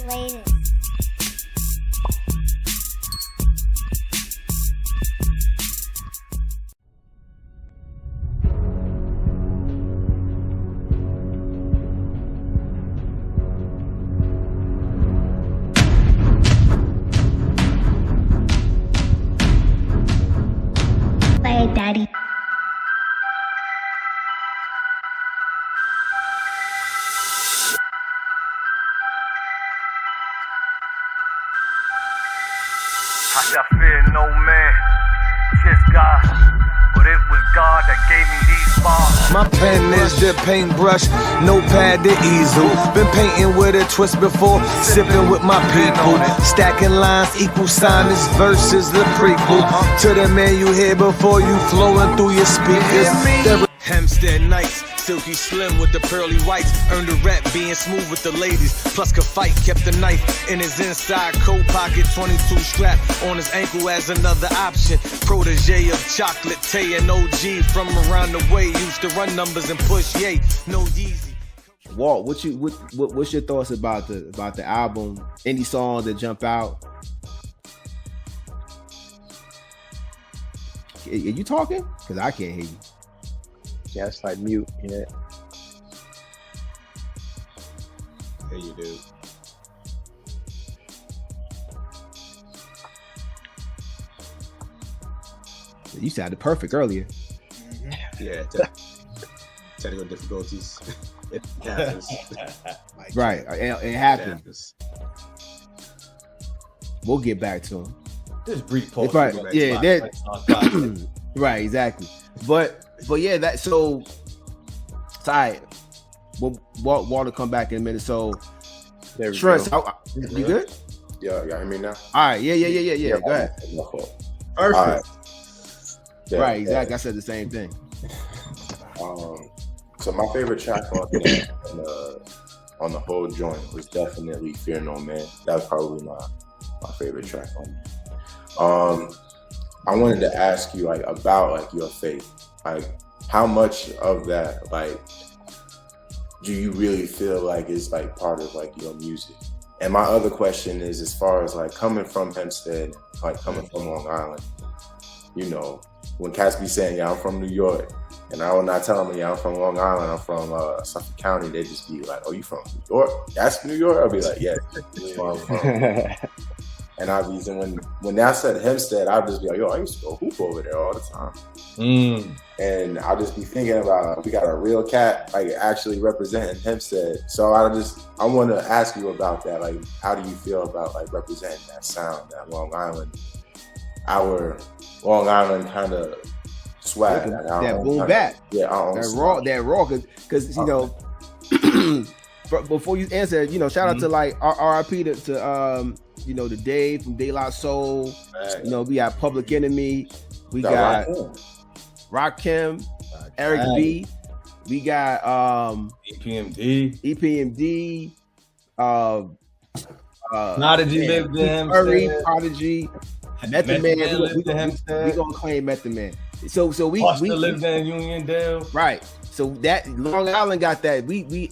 latest. Play it, daddy. I shall fear no man, just God. But it was God that gave me these bars. My pen is the paintbrush, notepad the easel. Been painting with a twist before, sipping with my people. Stacking lines, equal sign, this verse is the prequel to the man you hear before you flowing through your speakers. Hempstead Nights, silky slim with the pearly whites. Earned a rep being smooth with the ladies. Plus could fight, kept the knife in his inside coat pocket. 22 strap on his ankle as another option. Protege of Chocolate Tay and OG from around the way. Used to run numbers and push yay. No Yeezy. Walt, what's your thoughts about the album? Any song that jump out? Are you talking? Because I can't hear you. Yeah, it's like mute. Yeah. There you do. You sounded perfect earlier. Yeah, technical difficulties. It happens. Right, it happens. We'll get back to him. Just brief pause. Right, yeah, that, right, exactly. But yeah, that so alright. We'll want to come back in a minute. So, Trent, you good? Yeah, you hear me now? All right, yeah. Go ahead. Perfect. Right. Yeah, Right, exactly. I said the same thing. So my favorite track on the whole joint was definitely "Fear No Man." That was probably my favorite track on it. I wanted to ask you about your faith. How much of that do you really feel like is part of your music? And my other question is, as far as coming from Hempstead, coming from Long Island, when cats be saying, yeah, I'm from New York, and I will not tell them, yeah, I'm from Long Island, I'm from Suffolk County, they just be like, oh, you from New York? That's New York? I'll be like, yeah, that's where I'm from. And when I said Hempstead, I'd just be like, yo, I used to go hoop over there all the time. And I'll just be thinking about, we got a real cat actually representing Hempstead. So I want to ask you about that. How do you feel about representing that sound, that Long Island, our Long Island kind of swag, that boom bap, that raw, because before you answer, shout out to RIP to the Dave from De La Soul. We got Public Enemy, we got Rakim, Eric B, we got EPMD, Prodigy lived in Prodigy, Method Man. We gonna claim Method Man. So we lived in Uniondale, right? So that Long Island got that. We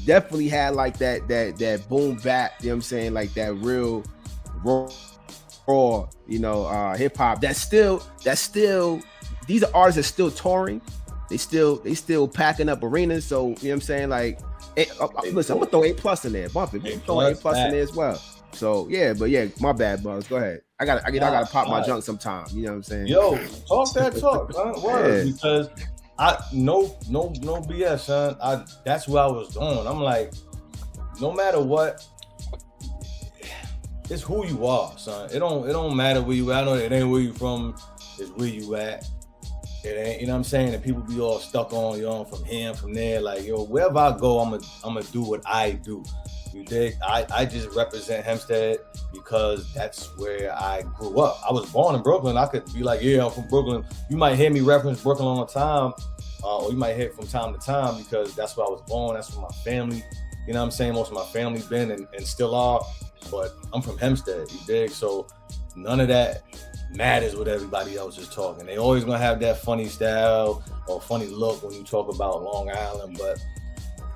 definitely had that boom bap. You know what I'm saying? That real raw. Hip hop. That's still. These are artists that still touring. They still packing up arenas. So you know what I'm saying? Listen, I'm gonna throw A+ in there. Bump it. We throw A+ in there as well. So yeah, but yeah, my bad, Buzz. Go ahead. I gotta pop my junk sometime. You know what I'm saying? Yo, talk that talk, man. Word, because I no BS, son. That's where I was going. I'm like, no matter what, it's who you are, son. It don't matter where you at. I know it ain't where you from. It's where you at. It ain't, you know what I'm saying? And people be all stuck on, I'm from here, I'm from there. Wherever I go, I'm gonna do what I do. You dig? I just represent Hempstead because that's where I grew up. I was born in Brooklyn. I could be like, yeah, I'm from Brooklyn. You might hear me reference Brooklyn all the time, or you might hear it from time to time because that's where I was born. That's where my family, you know what I'm saying? Most of my family been and still are. But I'm from Hempstead, you dig? So none of that matters what everybody else is talking. They always gonna have that funny style or funny look when you talk about Long Island, but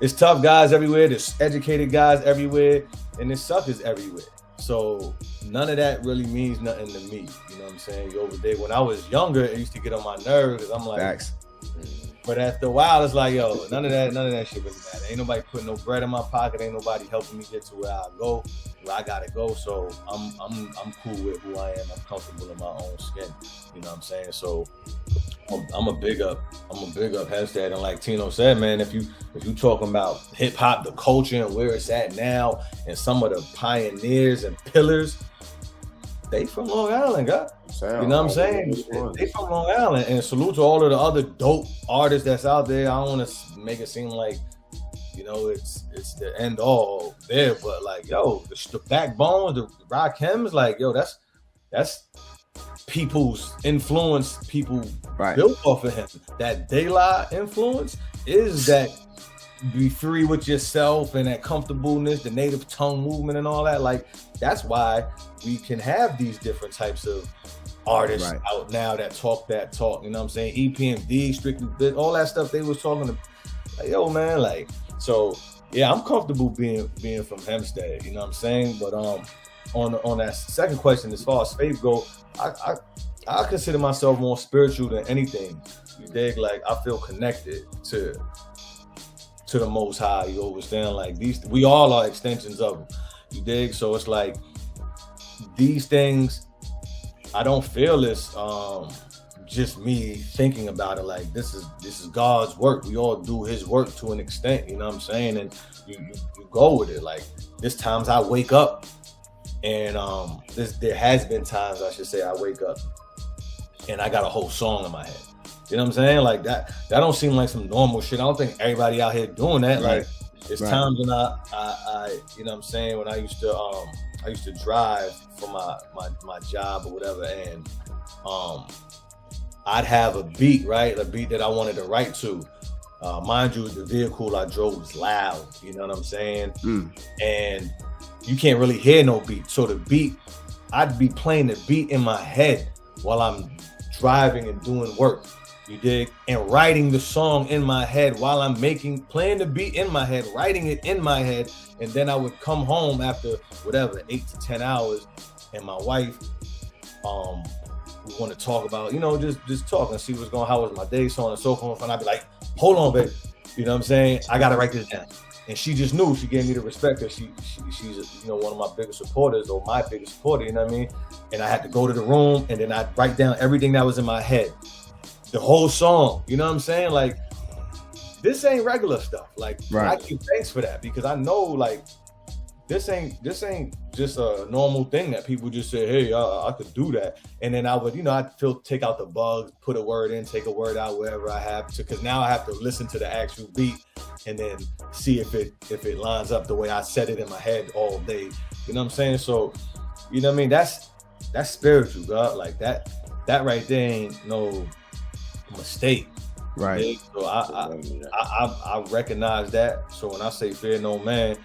It's tough guys everywhere. There's educated guys everywhere, and there's suckers everywhere. So none of that really means nothing to me. You know what I'm saying? You over there. When I was younger, it used to get on my nerves because I'm like, Facts. but after a while, it's like, yo, none of that shit really matter. Ain't nobody putting no bread in my pocket. Ain't nobody helping me get to where I go, where I gotta go. So I'm cool with who I am. I'm comfortable in my own skin. You know what I'm saying? So I'm a big up Hempstead. And like Tino said, man, if you talking about hip hop, the culture and where it's at now, and some of the pioneers and pillars, they from Long Island, God. You know what I'm saying? They from Long Island. And salute to all of the other dope artists that's out there. I don't want to make it seem like, you know, it's the end all there, but like, yo, the backbone, the Rakims, like, yo, that's people's influence. People built off of him. That De La influence is that be free with yourself and that comfortableness, the native tongue movement and all that. Like, that's why we can have these different types of artists out now that talk, you know what I'm saying? EPMD, Strictly Business, all that stuff they was talking to, like, yo, man, like, so yeah, I'm comfortable being from Hempstead, you know what I'm saying? But on that second question, as far as faith go, I consider myself more spiritual than anything. You dig? Like, I feel connected to the Most High. You understand? Like, we all are extensions of him. You dig? So it's like these things, I don't feel this just me thinking about it. Like, this is God's work. We all do his work to an extent, you know what I'm saying? And you go with it. Like, there's times I wake up and there has been times, I should say, I wake up and I got a whole song in my head. You know what I'm saying? Like, that don't seem like some normal shit. I don't think everybody out here doing that. Like, there's times when I you know what I'm saying, when I used to drive for my job or whatever, and I'd have a beat that I wanted to write to. Mind you, the vehicle I drove was loud, you know what I'm saying? And you can't really hear no beat. So the beat, I'd be playing the beat in my head while I'm driving and doing work. You dig? And writing the song in my head while I'm playing the beat in my head, writing it in my head. And then I would come home after whatever, 8 to 10 hours, and my wife we want to talk about, you know, just talk and see how was my day, so on and so forth. And I'd be like, hold on, babe. You know what I'm saying? I gotta write this down. And she just knew. She gave me the respect because she's you know, one of my biggest supporters, or my biggest supporter, you know what I mean? And I had to go to the room and then I'd write down everything that was in my head. The whole song, you know what I'm saying? Like, this ain't regular stuff. Like, I give thanks for that, because I know, like, this ain't just a normal thing that people just say, hey, I could do that. And then I would, you know, I'd take out the bugs, put a word in, take a word out wherever I have to, because now I have to listen to the actual beat and then see if it lines up the way I said it in my head all day. You know what I'm saying? So, you know what I mean? That's spiritual, God. Like, that right there ain't no mistake. Right. So I recognize that. So when I say fear no man,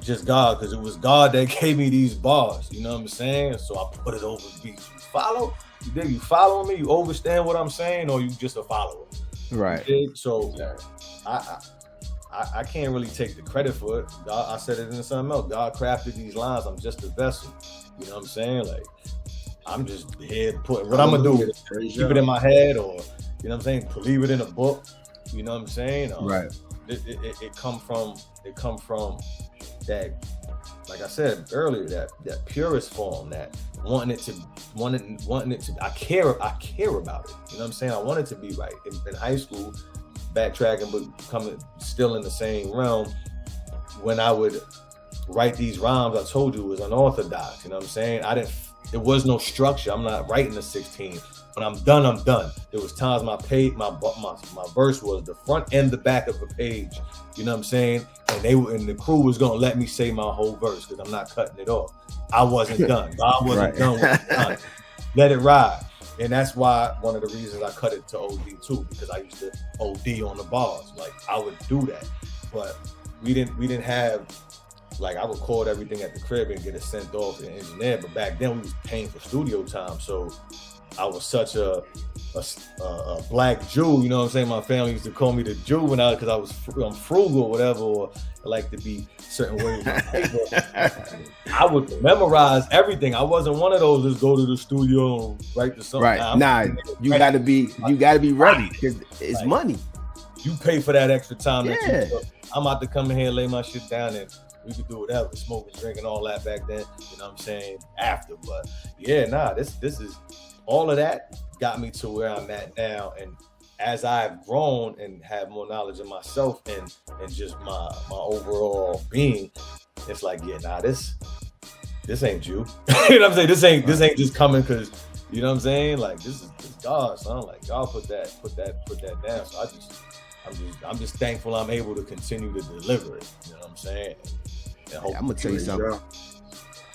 just God, because it was God that gave me these bars. You know what I'm saying? So I put it over the beat. You follow? You follow me? You understand what I'm saying, or you just a follower? Right. So I can't really take the credit for it. God, I said it in something else. God crafted these lines. I'm just a vessel. You know what I'm saying? Like, I'm just here putting what I'm gonna do is keep it in my head, or, you know what I'm saying, leave it in a book. You know what I'm saying? Right. It come from that, like I said earlier, that purest form, that wanting it to. I care about it. You know what I'm saying? I want it to be right. In high school, backtracking, but coming still in the same realm, when I would write these rhymes, I told you it was unorthodox. You know what I'm saying? There was no structure. I'm not writing a 16. When I'm done, I'm done. There was times my verse was the front and the back of a page. You know what I'm saying? And the crew was gonna let me say my whole verse because I'm not cutting it off. I wasn't done. God wasn't done with it done. Let it ride. And that's why one of the reasons I cut it to OD too, because I used to OD on the bars. Like, I would do that. But we didn't have, like, I record everything at the crib and get it sent off to the engineer. But back then we was paying for studio time. So I was such a black Jew, you know what I'm saying? My family used to call me the Jew because I'm frugal or whatever, or I like to be certain ways. I would memorize everything. I wasn't one of those just go to the studio and write the song. Right. You gotta be ready because it's money. You pay for that extra time. Yeah. I'm about to come in here and lay my shit down and we could do whatever, smoke and drink and all that back then. You know what I'm saying? After, but this is all of that got me to where I'm at now. And as I've grown and have more knowledge of myself and just my overall being, it's like, this ain't you. You know what I'm saying? This ain't just coming because, you know what I'm saying? Like this is God, son. Like God put that down. So I'm just thankful I'm able to continue to deliver it. You know what I'm saying? I'm gonna tell you something.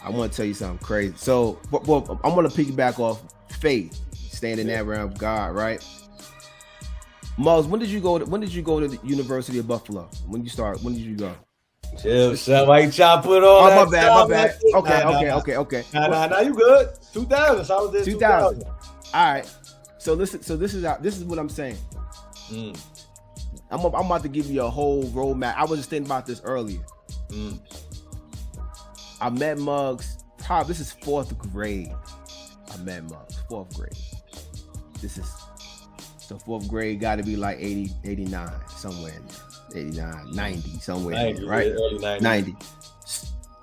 I want to tell you something crazy. So, well, I'm gonna piggyback off Faith, staying in that realm of God, right? Mugz, when did you go to the University of Buffalo? When did you go? Chill, son. Why you trying to put on my bad. Okay. Nah, you good. 2000. So I was there 2000. All right. So this is what I'm saying. I'm about to give you a whole roadmap. I was just thinking about this earlier. I met Mugz. This is 4th grade. I met Mugz 4th grade. So 4th grade got to be like 80, 89, somewhere in there. 89, 90, somewhere 90, in there, right? Early 90s. 90.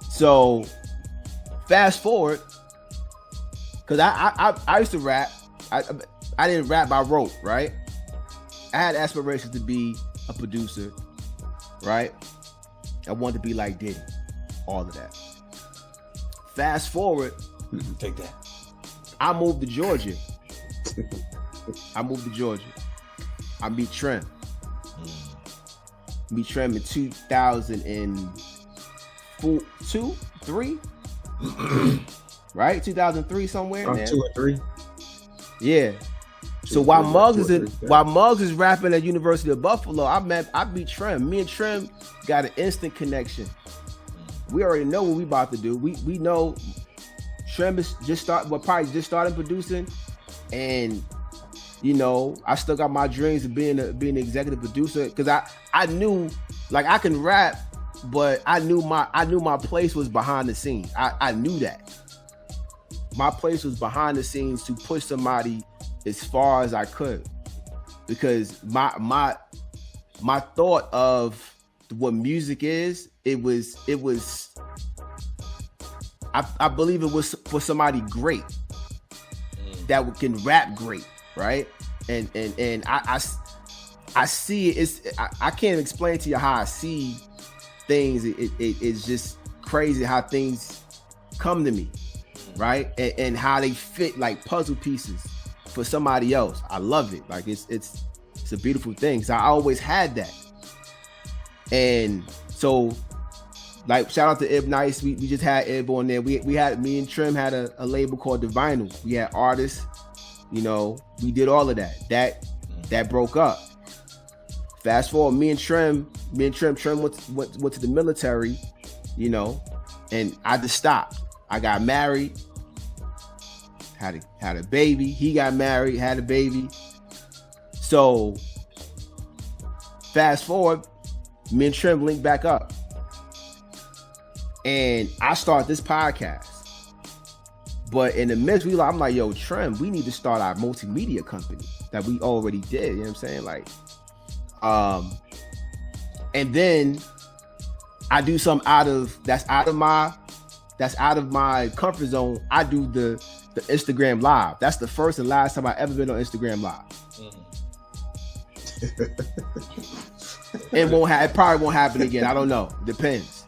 So fast forward, because I used to rap. I didn't rap, I wrote, right? I had aspirations to be a producer, right? I wanted to be like Diddy, all of that. Fast forward, take that. I moved to Georgia. I meet Trem. Meet Trem in 2002, 3, right? 2003 somewhere. 2 or 3. Yeah. So while Mugz is rapping at University of Buffalo, I beat Trem. Me and Trem got an instant connection. We already know what we about to do. We know Trem is probably just starting producing, and you know I still got my dreams of being an executive producer because I knew like I can rap, but I knew my place was behind the scenes. I knew that my place was behind the scenes to push somebody as far as I could, because my thought of what music is, it was I believe it was for somebody great that can rap great, right? And I see it. I can't explain to you how I see things. It's just crazy how things come to me, right? And how they fit like puzzle pieces for somebody else. I love it. Like it's a beautiful thing. So I always had that. And so like shout out to Ib Nice. We just had Ib on there. Me and Trim had a label called The Vinyl. We had artists, you know, we did all of that. That broke up. Fast forward, me and Trim went to the military, you know, and I just stopped. I got married, had a baby. He got married, had a baby. So fast forward, me and Trim linked back up. And I start this podcast. But in the midst, I'm like, yo, Trim, we need to start our multimedia company that we already did. You know what I'm saying? Like, and then I do something that's out of my comfort zone. I do the Instagram Live. That's the first and last time I ever been on Instagram Live. It probably won't happen again. I don't know. Depends.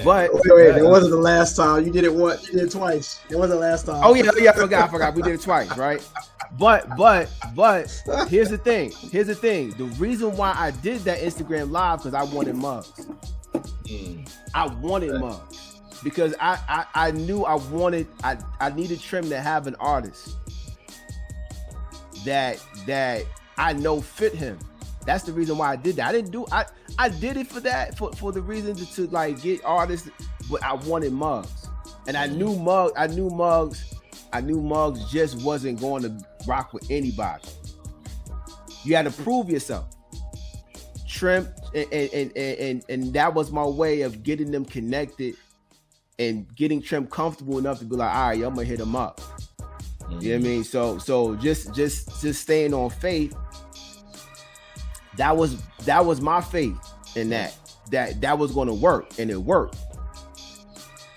But wait, it wasn't the last time. You did it once. You did it twice. It wasn't the last time. Oh yeah, I forgot. We did it twice, right? But here's the thing. The reason why I did that Instagram Live because I wanted Mugz. I wanted Mugz because I knew I needed Trim to have an artist that I know fit him. That's the reason why I did that. I did it for that, for the reason to like get artists, but I wanted Mugz. And I knew Mugz Muggs just wasn't going to rock with anybody. You had to prove yourself. Trim, and that was my way of getting them connected and getting Trim comfortable enough to be like, all right, I'm gonna hit him up. You know what I mean? So just staying on faith. That was my faith in that was gonna work, and it worked.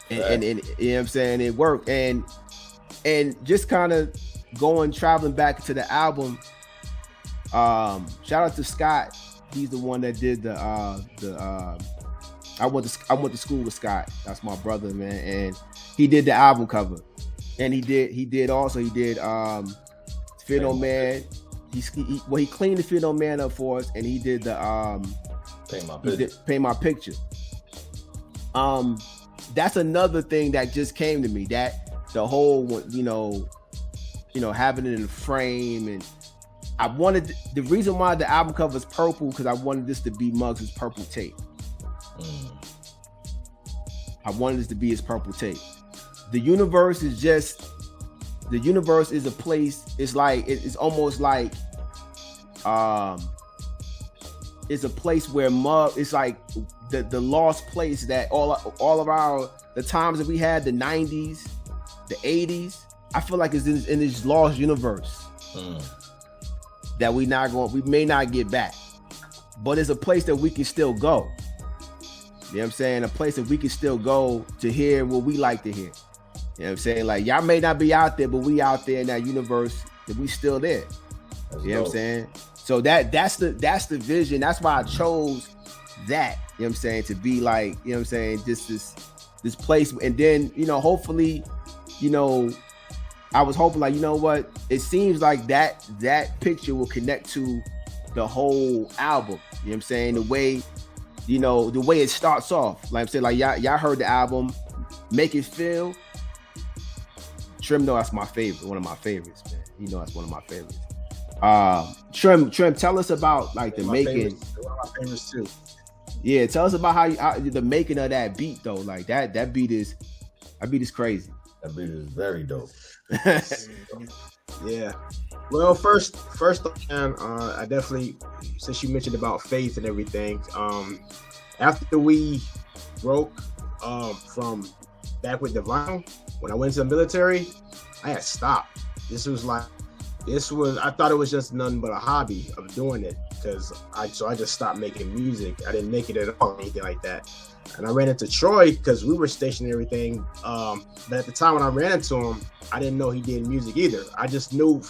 And you know what I'm saying? It worked. And just kind of traveling back to the album. Shout out to Scott. He's the one that did I went to school with Scott. That's my brother, man. And he did the album cover. And he did Fear No Man. He cleaned the Fear No Man up for us, and he did the Paint My Picture. That's another thing that just came to me. That the whole having it in a frame, and I wanted the reason why the album cover is purple, because I wanted this to be Muggs' purple tape. I wanted this to be his purple tape. The universe is a place. It's like it's almost like it's a place where it's like the lost place that all of the times that we had, the 90s, the 80s. I feel like it's in this lost universe that we may not get back, but it's a place that we can still go. You know what I'm saying? A place that we can still go to hear what we like to hear. You know what I'm saying? Like, y'all may not be out there, but we out there in that universe that we still there. You know what I'm saying? So that's the vision. That's why I chose that. You know what I'm saying? To be like, you know what I'm saying? Just this place. And then, hopefully, I was hoping like, you know what? It seems like that picture will connect to the whole album. You know what I'm saying? The way it starts off. Like I'm saying, like y'all heard the album, Make It Feel. Trim, that's my favorite, one of my favorites, man. That's one of my favorites. Trim, tell us about like the making. One of my favorites too. Yeah, tell us about how the making of that beat though. Like that beat is crazy. That beat is very dope. Yeah. Well, first, I definitely, since you mentioned about faith and everything, after we broke from back with the vinyl, when I went into the military, I had stopped. I thought it was just nothing but a hobby of doing it, because I just stopped making music. I didn't make it at all, anything like that. And I ran into Troy because we were stationed and everything. But at the time when I ran into him, I didn't know he did music either. I just knew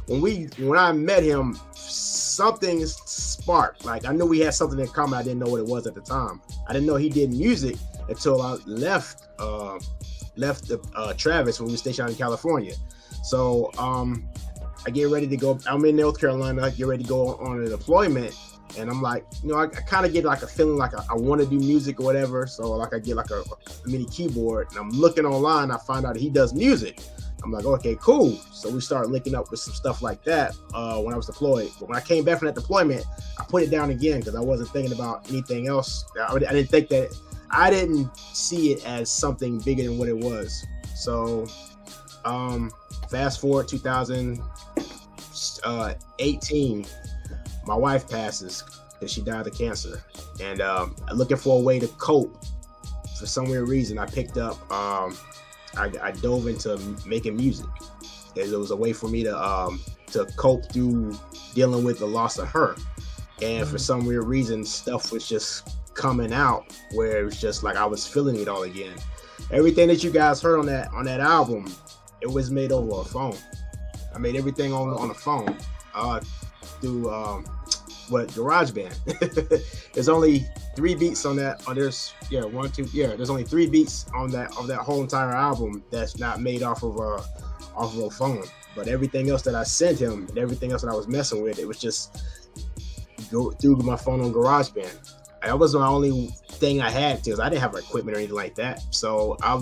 when I met him, something sparked. Like, I knew we had something in common. I didn't know what it was at the time. I didn't know he did music until I left Travis when we were stationed out in California. So I get ready to go. I'm in North Carolina. I get ready to go on a deployment. And I'm like, I kind of get like a feeling like I want to do music or whatever. So like I get like a mini keyboard, and I'm looking online. I find out he does music. I'm like, okay, cool. So we started linking up with some stuff like that when I was deployed. But when I came back from that deployment, I put it down again because I wasn't thinking about anything else. I didn't see it as something bigger than what it was. So fast forward 2018. My wife passes because she died of cancer, and looking for a way to cope. For some weird reason, I picked up. I dove into making music, because it was a way for me to cope through dealing with the loss of her. And for some weird reason, stuff was just coming out where it was just like I was feeling it all again. Everything that you guys heard on that album, it was made over a phone. I made everything on a phone through GarageBand. There's only 3 beats on that. There's only 3 beats on that whole entire album that's not made off of a phone. But everything else that I sent him and everything else that I was messing with, it was just go through my phone on GarageBand. That was the only thing I had, because I didn't have equipment or anything like that. So I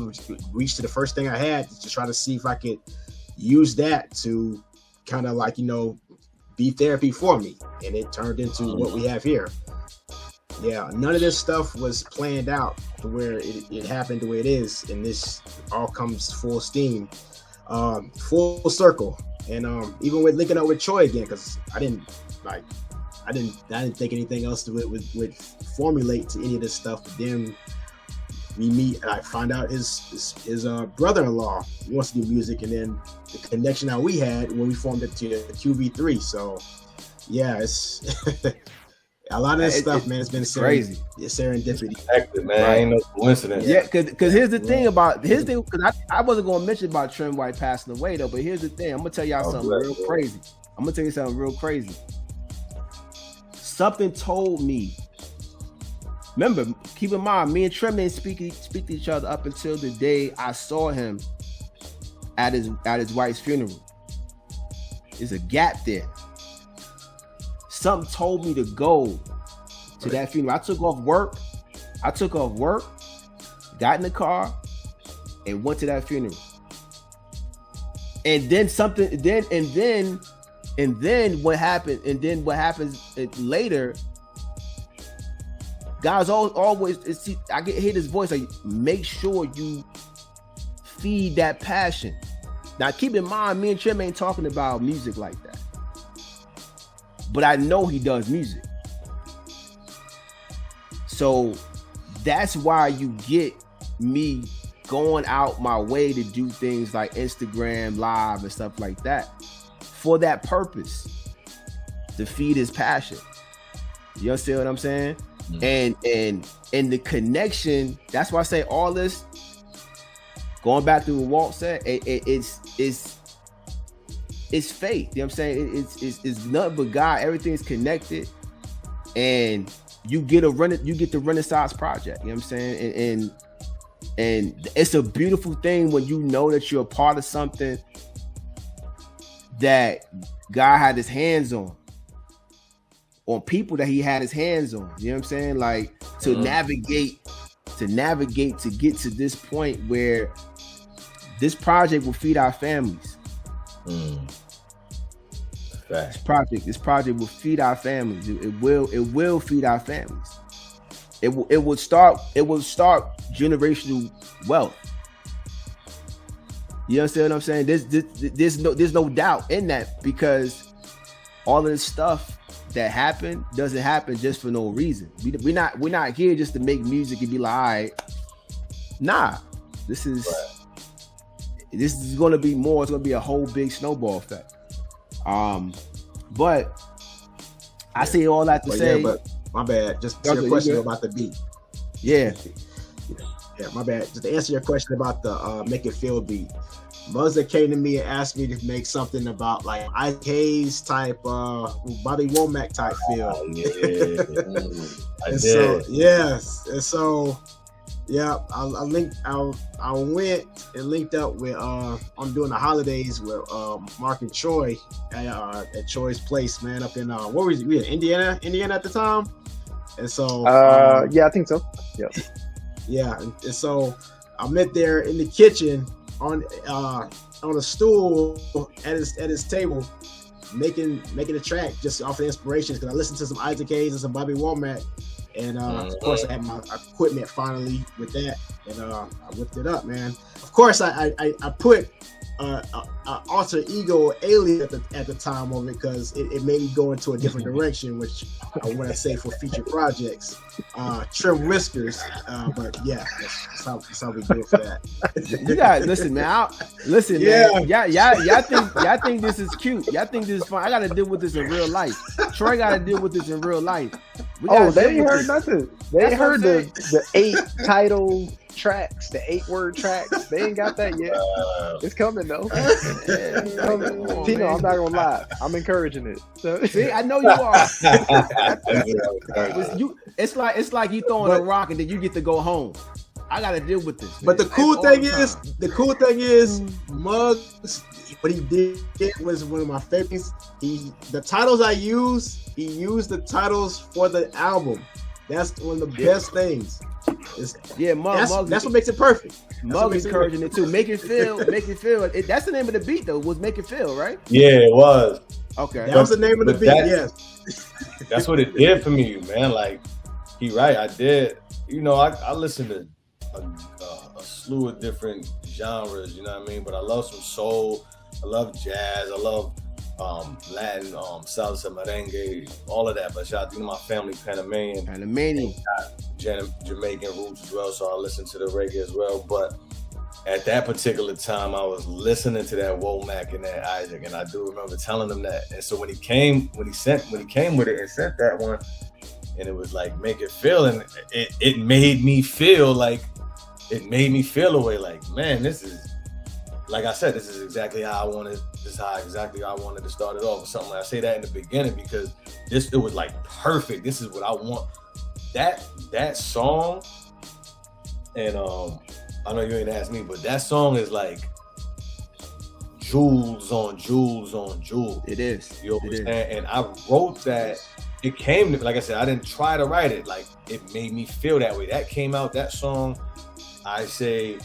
reached to the first thing I had to try to see if I could use that to kind of like, be therapy for me. And it turned into what we have here. Yeah, none of this stuff was planned out to where it happened the way it is, and this all comes full steam. full circle. And even with linking up with Troy again, because I didn't think anything else would formulate to any of this stuff. But then we meet, and I find out his brother-in-law wants to do music, and then the connection that we had when we formed it to QV3. So yeah, it's a lot of this stuff, man. It's been crazy. It's serendipity. Connected, man. Right. Ain't no coincidence. Yeah, because here's the thing because I wasn't gonna mention about Trim White passing away though, but here's the thing. I'm gonna tell y'all something real crazy. Something told me. Remember, keep in mind, me and Trim didn't speak to each other up until the day I saw him at his wife's funeral. There's a gap there. Something told me to go to that funeral. I took off work, got in the car, and went to that funeral. And then what happened? And then what happens later? Guys always I hear this voice like, make sure you feed that passion. Now keep in mind, me and Trim ain't talking about music like that, but I know he does music. So that's why you get me going out my way to do things like Instagram Live and stuff like that for that purpose, to feed his passion. You understand what I'm saying? Mm-hmm. And the connection, that's why I say all this, going back to what Walt said, it's faith. You know what I'm saying? It's nothing but God. Everything's connected, and you get the Renaissance project. You know what I'm saying? And it's a beautiful thing when you know that you're a part of something that God had his hands on people that he had his hands on. You know what I'm saying? Like to navigate to get to this point where this project will feed our families. This project will feed our families. It will feed our families. It will start generational wealth. You understand what I'm saying? There's no doubt in that, because all of this stuff that happened doesn't happen just for no reason. We're not here just to make music and be like, all right. Nah, this is going to be more. It's going to be a whole big snowball effect. But I say all that to say. Yeah, but my bad. Just to your question about the beat. Yeah. Yeah, my bad. Just to answer your question about the Make It Feel beat. Muzza came to me and asked me to make something about like IK's type, Bobby Womack type feel. I went and linked up with I'm doing the holidays with Mark and Troy at Troy's place, man, up in where was we in Indiana at the time. And so yeah, I think so. Yeah. Yeah, and so I met there in the kitchen on a stool at his table, making a track just off the inspirations, because I listened to some Isaac Hayes and some Bobby Womack, and of course I had my equipment finally with that, and I whipped it up, man. Of course I put alter ego alien at the time of it, because it made me go into a different direction, which I want to say for future projects. Trim whiskers, but yeah, that's how we do it for that. You guys, listen, man. Man. Y'all think this is cute. Y'all think this is fun. I got to deal with this in real life. Troy got to deal with this in real life. They ain't heard nothing. They ain't heard the 8 title tracks, the 8-word tracks. They ain't got that yet. It's coming though. Tino, I'm not gonna lie. I'm encouraging it. So. See, I know you are. It's like you throwing a rock and then you get to go home. I gotta deal with this. Man. But the cool thing is, Mugz, what he did was one of my favorites. The titles I use, he used the titles for the album. That's one of the best things. Mugz. That's what makes it perfect. Mugz encouraging it too. Make it feel. That's the name of the beat though. Was Make It Feel, right? Yeah, it was. Okay, that was the name of the beat. Yes, that's what it did for me, man. Like he right, I did. You know, I listened to slew of different genres, you know what I mean? But I love some soul, I love jazz, I love Latin, salsa, merengue, all of that. But shout out to my family, Panamanian, Jamaican roots as well, so I listen to the reggae as well. But at that particular time, I was listening to that Womack and that Isaac, and I do remember telling him that. And so when he came with it and sent that one, and it was like make it feel, and it made me feel away like, man, this is, like I said, this is exactly how I wanted. This is exactly how I wanted to start it off or something. I say that in the beginning because it was like perfect. This is what I want. That song, and I know you ain't asked me, but that song is like jewels on jewels on jewels. It is. You know what I'm saying? And I wrote that. It came to, like I said, I didn't try to write it. Like, it made me feel that way. That came out, that song, I say,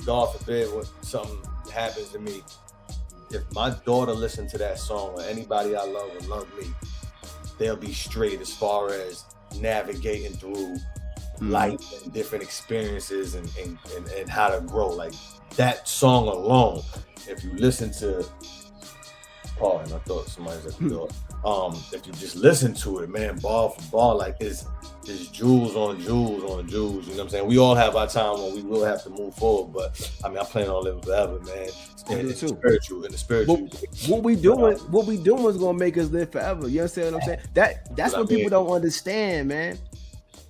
God forbid when something happens to me, if my daughter listened to that song or anybody I love would love me, they'll be straight as far as navigating through life and different experiences and how to grow. Like, that song alone, if you listen to, pardon, I thought somebody was at the door. If you just listen to it, man, ball for ball, like it's jewels on jewels on jewels. You know what I'm saying? We all have our time when we will have to move forward, but I mean, I plan on living forever, man. And it's spiritual. What we doing is gonna make us live forever. You understand what I'm saying? That's what people don't understand, man.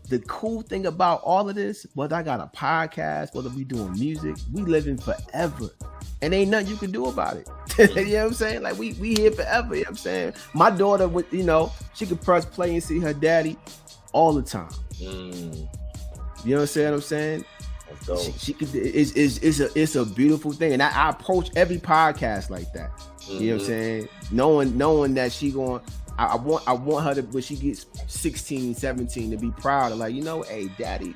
The cool thing about all of this, whether I got a podcast, whether we doing music, we living forever. And ain't nothing you can do about it. You know what I'm saying? Like we here forever, you know what I'm saying? My daughter would, she could press play and see her daddy all the time. You know what I'm saying? She could, it's a beautiful thing. And I approach every podcast like that. You know what I'm saying? Knowing that she going, I want her to, when she gets 16, 17, to be proud of, like, hey, daddy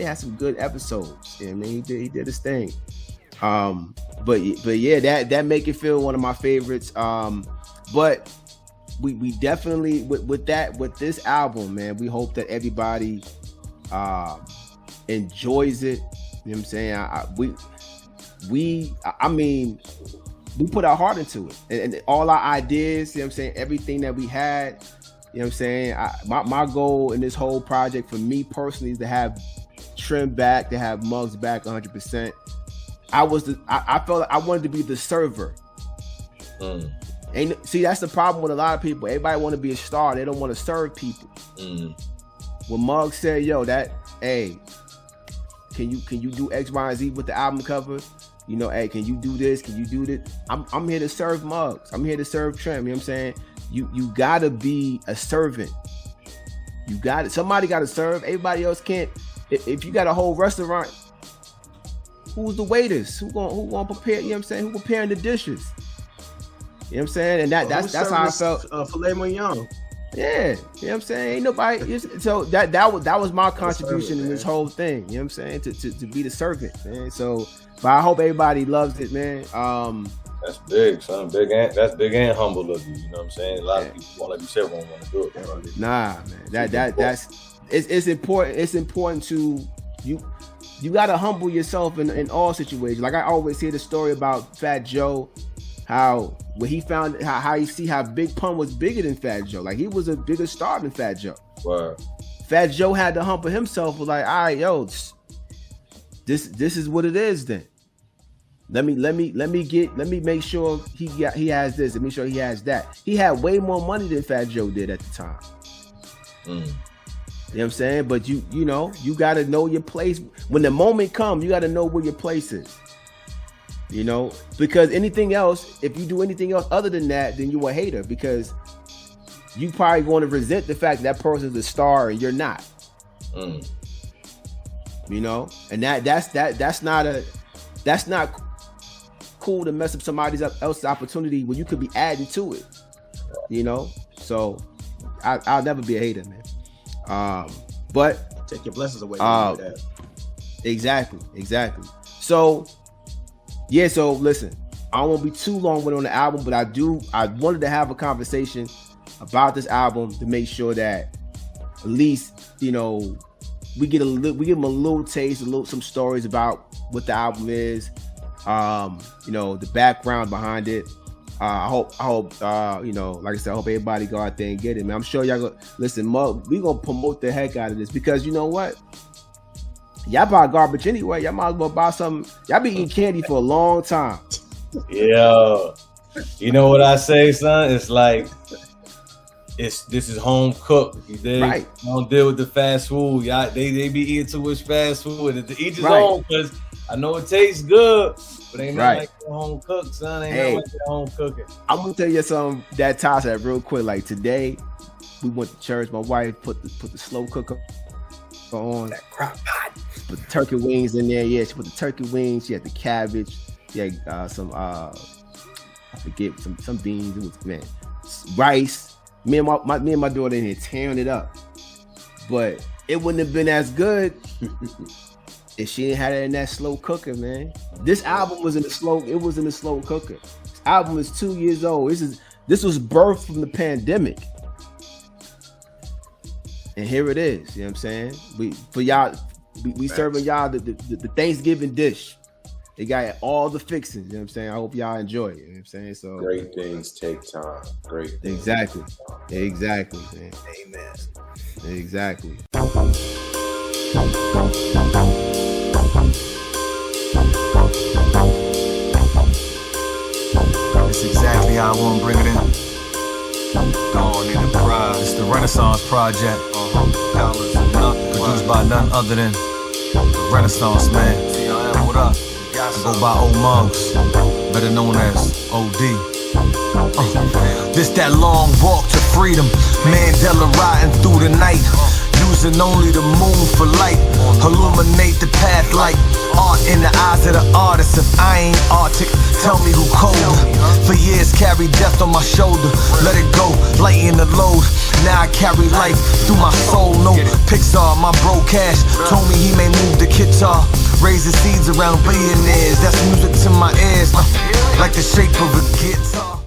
has some good episodes. You know what I mean? He did his thing. But yeah, that make it feel one of my favorites. But we definitely with this album, man, we hope that everybody enjoys it. You know what I'm saying? We put our heart into it, and all our ideas, you know what I'm saying, everything that we had, you know what I'm saying? My goal in this whole project for me personally is to have Trim back, to have Mugz back 100%. I felt like I wanted to be the server. And see, that's the problem with a lot of people. Everybody want to be a star. They don't want to serve people. When Mugz said, hey, can you do X, Y, and Z with the album cover? Hey, can you do this? Can you do this? I'm here to serve Mugz. I'm here to serve Trim. You know what I'm saying? You gotta be a servant. Somebody gotta serve. Everybody else can't. If you got a whole restaurant, who's the waiters? Who gonna prepare? You know what I'm saying? Who preparing the dishes? You know what I'm saying? And that's how I felt. Filet mignon. Yeah, you know what I'm saying? Ain't nobody. So that was my contribution in this whole thing. You know what I'm saying? To be the servant, man. So, but I hope everybody loves it, man. That's big, son. That's big and humble of you. You know what I'm saying? A lot of people, like you said, won't want to do it. Man. Nah, man. It's important. It's important to you. You gotta humble yourself in all situations. Like I always hear the story about Fat Joe, how when he found how you see how Big Pun was bigger than Fat Joe. Like he was a bigger star than Fat Joe. Wow. Fat Joe had to humble himself. Was like, all right, yo, this is what it is. Then let me make sure he has this and make sure he has that. He had way more money than Fat Joe did at the time. You know what I'm saying? But you got to know your place. When the moment comes, you got to know where your place is. Because anything else, if you do anything else other than that, then you a hater, because you probably going to resent the fact that person's a star and you're not. And that's not cool to mess up somebody else's opportunity when you could be adding to it. So I'll never be a hater, man. But take your blessings away. Exactly. So listen, I won't be too long with on the album, but I wanted to have a conversation about this album to make sure that at least we give them a little taste, some stories about what the album is, you know, the background behind it. I hope, you know, like I said, I hope everybody go out there and get it, man. I'm sure y'all go listen. We gonna promote the heck out of this because you know what? Y'all buy garbage anyway. Y'all might as well buy something. Y'all been eating candy for a long time. Yeah, you know what I say, son? It's like this is home cooked. You dig? Right. Don't deal with the fast food. Y'all, they be eating too much fast food, and each his Right. own. Because I know it tastes good, but ain't nothing Right. like the home cooked, son. Ain't Hey. nothing like the home cooking. I'm gonna tell you something that ties that real quick. Like today, we went to church. My wife put the slow cooker on. That crock pot. Put the turkey wings in there. Yeah, she put the turkey wings. She had the cabbage. She had some I forget some beans. It was, man, rice. Me and my daughter in here tearing it up. But it wouldn't have been as good if she didn't have it in that slow cooker, man. This album was in the slow. It was in the slow cooker. This album is 2 years old. This was birthed from the pandemic. And here it is. You know what I'm saying? We serving y'all the Thanksgiving dish. They got all the fixings. You know what I'm saying? I hope y'all enjoy it. You know what I'm saying? So Great things take time. Great things. Exactly. Exactly, man. Amen. Exactly. It's exactly how I want to bring it in. Don't need a prize. It's the Renaissance Project. Dollars and nothing. Produced by none other than the Renaissance Man. TRM, what up? I go by OhMugz, better known as OD. This that long walk to freedom. Mandela riding through the night, using only the moon for light. Illuminate the path like art in the eyes of the artist. If I ain't Arctic, tell me who colder. For years carried death on my shoulder. Let it go, lighten the load. Now I carry life through my soul. No Pixar, my bro Cash told me he may move the guitar. Raising seeds around billionaires, that's music to my ears. Like the shape of